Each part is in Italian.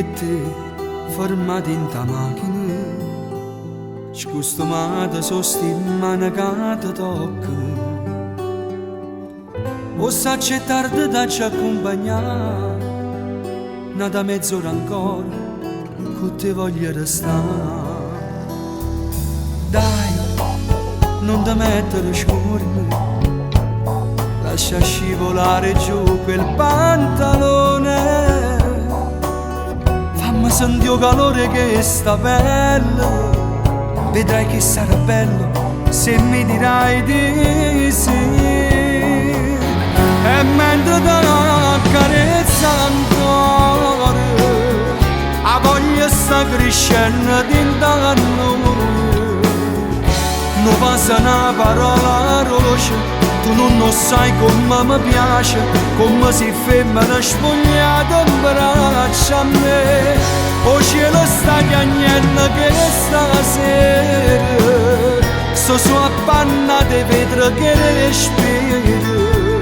e te fermati in ta macchina, scustomata sostimana che ti tocca. Posso accettare da ci accompagnare, nata mezz'ora ancora, che te voglio restare. Dai, non ti mettere scorno, lascia scivolare giù quel pantalone, fammi sentire il calore che sta bello, vedrai che sarà bello se mi dirai di sì. E mentre ti accarezza ancora, la voglia sta crescendo dentro a noi. Non passa una parola roce, tu non sai come mi piace, come si femmina spogliata in braccio a me. O cielo sta chiagnendo che stasera sto su appanna di vetro che respiro.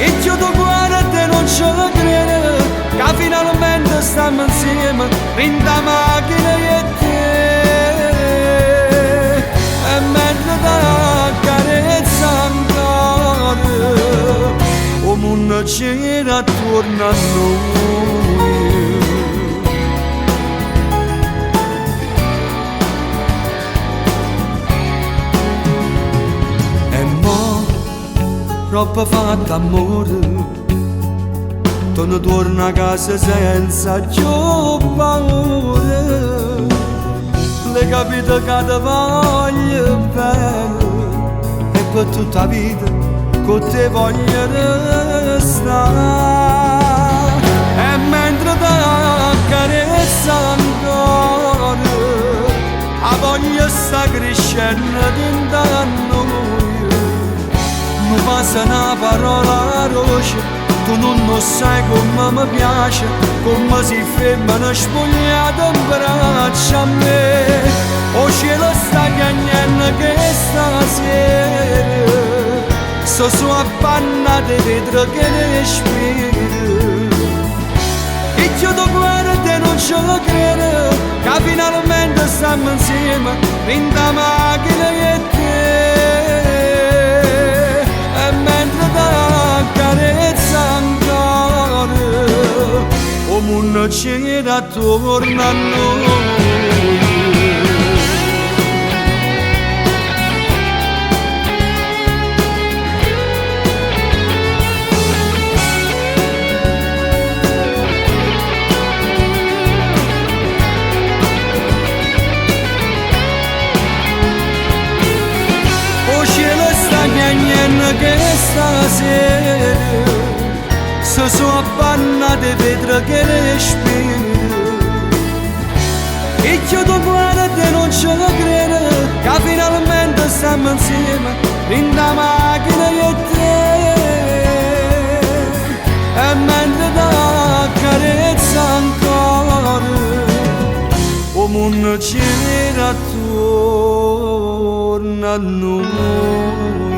E io ti guardo e non ce la credo, che finalmente stiamo insieme in la macchina e te. E mentre ti accarezza ancora, o mondo gira attorno a noi. E mo' troppo fatto amore, tu non torni a casa senza più paura. Le capito che ti voglio bene e per tutta la vita con te voglio restare. E mentre ti accarezza ancora, la voglia sta crescendo dentro a noi. Non passa una parola roce, tu non sai come mi piace, come si femmina spogliata in braccio a me. O cielo sta chiagnendo che stasera sto su appanna di vetro che respiro. E io ti guardo e non ce la credo, che finalmente stiamo insieme in la macchina e te. E mentre ti accarezza ancora, o mondo gira attorno a noi. Che stasera sto su appanna di vetro che respiro. E io ti guardo e non ce la credo, che finalmente stiamo insieme in la macchina e te. E mentre ti accarezza ancora, o mondo gira attorno a noi.